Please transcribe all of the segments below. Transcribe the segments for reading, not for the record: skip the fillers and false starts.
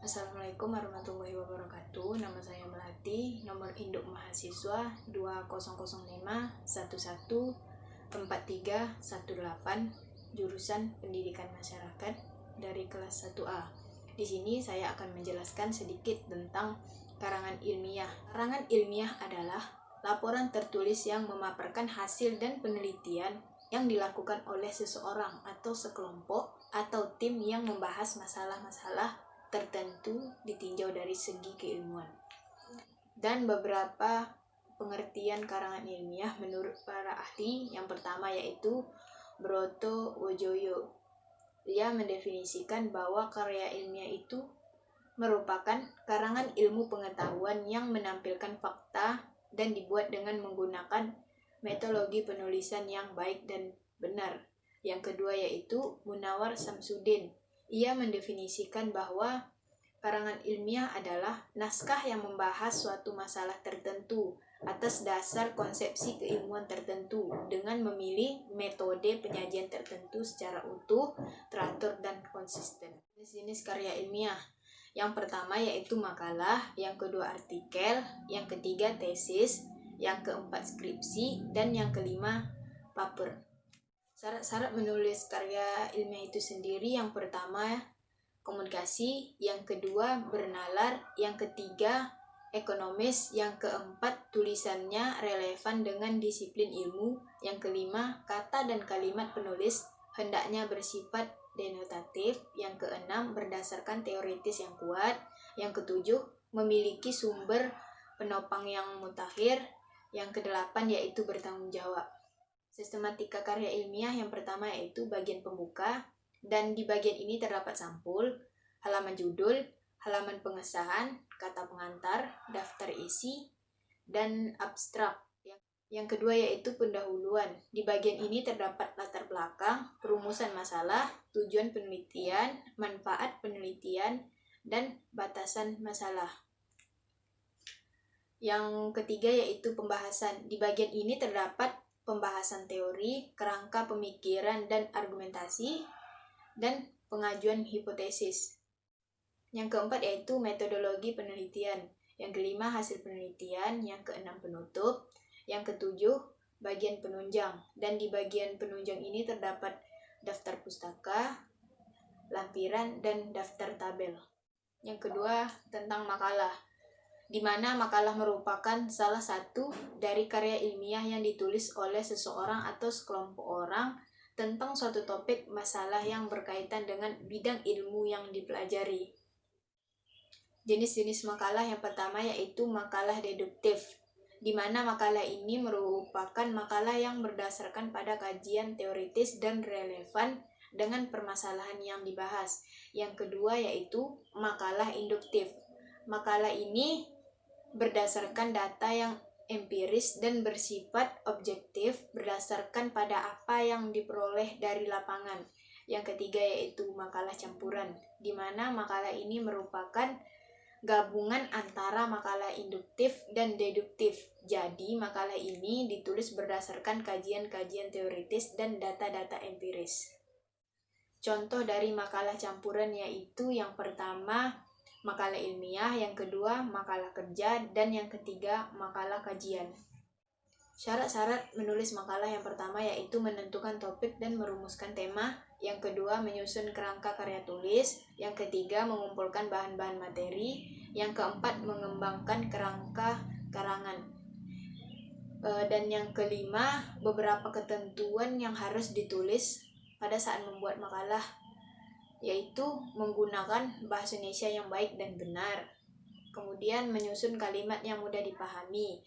Assalamualaikum warahmatullahi wabarakatuh. Nama saya Melati, nomor induk mahasiswa 2005114318, jurusan Pendidikan Masyarakat dari kelas 1A. Di sini saya akan menjelaskan sedikit tentang karangan ilmiah. Karangan ilmiah adalah laporan tertulis yang memaparkan hasil dan penelitian yang dilakukan oleh seseorang atau sekelompok atau tim yang membahas masalah-masalah tertentu ditinjau dari segi keilmuan. Dan beberapa pengertian karangan ilmiah menurut para ahli, yang pertama yaitu Broto Wojoyo. Ia mendefinisikan bahwa karya ilmiah itu merupakan karangan ilmu pengetahuan yang menampilkan fakta dan dibuat dengan menggunakan metodologi penulisan yang baik dan benar. Yang kedua yaitu Munawar Samsudin. Ia mendefinisikan bahwa karangan ilmiah adalah naskah yang membahas suatu masalah tertentu atas dasar konsepsi keilmuan tertentu dengan memilih metode penyajian tertentu secara utuh, teratur, dan konsisten. Jenis karya ilmiah. Yang pertama yaitu makalah, yang kedua artikel, yang ketiga tesis, yang keempat skripsi, dan yang kelima paper. Syarat-syarat menulis karya ilmiah itu sendiri, yang pertama komunikasi, yang kedua bernalar, yang ketiga ekonomis, yang keempat tulisannya relevan dengan disiplin ilmu, yang kelima kata dan kalimat penulis hendaknya bersifat denotatif, yang keenam berdasarkan teoritis yang kuat, yang ketujuh memiliki sumber penopang yang mutakhir, yang kedelapan yaitu bertanggung jawab. Sistematika karya ilmiah yang pertama yaitu bagian pembuka, dan di bagian ini terdapat sampul, halaman judul, halaman pengesahan, kata pengantar, daftar isi, dan abstrak. Yang kedua yaitu pendahuluan. Di bagian ini terdapat latar belakang, perumusan masalah, tujuan penelitian, manfaat penelitian, dan batasan masalah. Yang ketiga yaitu pembahasan. Di bagian ini terdapat pembahasan teori, kerangka pemikiran dan argumentasi, dan pengajuan hipotesis. Yang keempat yaitu metodologi penelitian. Yang kelima hasil penelitian. Yang keenam penutup. Yang ketujuh bagian penunjang. Dan di bagian penunjang ini terdapat daftar pustaka, lampiran, dan daftar tabel. Yang kedua tentang makalah, di mana makalah merupakan salah satu dari karya ilmiah yang ditulis oleh seseorang atau sekelompok orang tentang suatu topik masalah yang berkaitan dengan bidang ilmu yang dipelajari. Jenis-jenis makalah yang pertama yaitu makalah deduktif, di mana makalah ini merupakan makalah yang berdasarkan pada kajian teoritis dan relevan dengan permasalahan yang dibahas. Yang kedua yaitu makalah induktif. Makalah ini berdasarkan data yang empiris dan bersifat objektif berdasarkan pada apa yang diperoleh dari lapangan. Yang ketiga yaitu makalah campuran, di mana makalah ini merupakan gabungan antara makalah induktif dan deduktif. Jadi makalah ini ditulis berdasarkan kajian-kajian teoritis dan data-data empiris. Contoh dari makalah campuran yaitu yang pertama makalah ilmiah, yang kedua makalah kerja, dan yang ketiga makalah kajian. Syarat-syarat menulis makalah yang pertama yaitu menentukan topik dan merumuskan tema, yang kedua menyusun kerangka karya tulis, yang ketiga mengumpulkan bahan-bahan materi, yang keempat mengembangkan kerangka karangan, dan yang kelima beberapa ketentuan yang harus ditulis pada saat membuat makalah, yaitu menggunakan bahasa Indonesia yang baik dan benar. Kemudian menyusun kalimat yang mudah dipahami,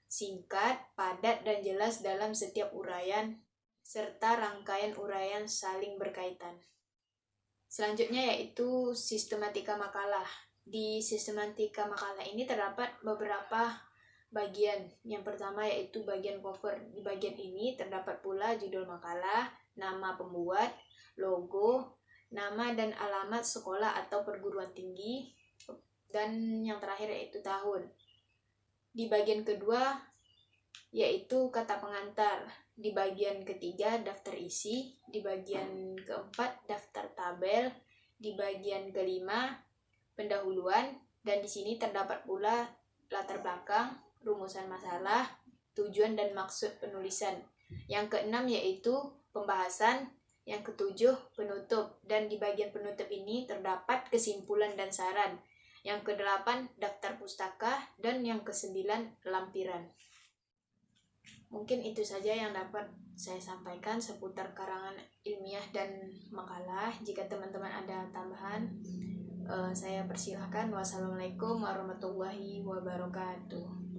singkat, padat, dan jelas dalam setiap uraian, serta rangkaian uraian saling berkaitan. Selanjutnya yaitu sistematika makalah. Di sistematika makalah ini terdapat beberapa bagian. Yang pertama yaitu bagian cover. Di bagian ini terdapat pula judul makalah, nama pembuat, logo, nama dan alamat sekolah atau perguruan tinggi, dan yang terakhir yaitu tahun. Di bagian kedua yaitu kata pengantar. Di bagian ketiga daftar isi. Di bagian keempat daftar tabel. Di bagian kelima pendahuluan, dan di sini terdapat pula latar belakang, rumusan masalah, tujuan dan maksud penulisan. Yang keenam yaitu pembahasan, yang ketujuh penutup, dan di bagian penutup ini terdapat kesimpulan dan saran. Yang kedelapan daftar pustaka, dan yang kesembilan lampiran. Mungkin itu saja yang dapat saya sampaikan seputar karangan ilmiah dan makalah. Jika teman-teman ada tambahan, saya persilahkan. Wassalamualaikum warahmatullahi wabarakatuh.